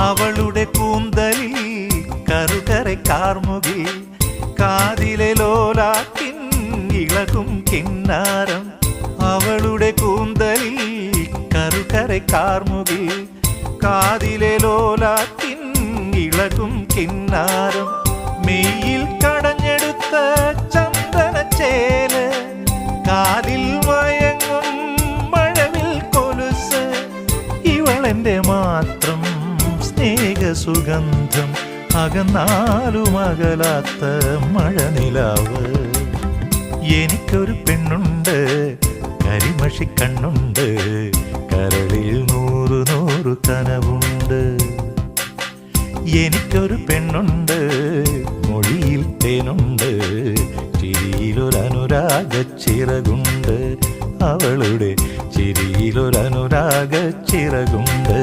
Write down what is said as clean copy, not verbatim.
അവളുടെ കൂന്തലിൽ കറുകര കാർമുകിൽ കാതിലെ ലോലാക്കിൻ ഇളകും കിന്നാരം അവളുടെ കൂന്തലിൽ കറുകര കാർമുകിൽ കാതിലെ ലോലാക്കിൻ ഇളകും കിന്നാരം മെയ്യിൽ കടഞ്ഞെടുത്ത ചന്ദനച്ചേല് കാലിൽ മയങ്ങും മഴവിൽ കൊലുസ് ഇവളെന്റെ മാത്രം സ്നേഹസുഗന്ധം അകന്നാലും അകലാത്ത മഴനിലാവ് എനിക്കൊരു പെണ്ണുണ്ട് കരിമഷി കണ്ണുണ്ട് കരളിൽ നൂറു നൂറു കനവുണ്ട് എനിക്കൊരു പെണ്ണുണ്ട് മൊഴിയിൽ തേനുണ്ട് ചിരിയിലൊരനുരാഗ ചിറകുണ്ട് അവളുടെ ചിരിയിലൊരനുരാഗ ചിറകുണ്ട്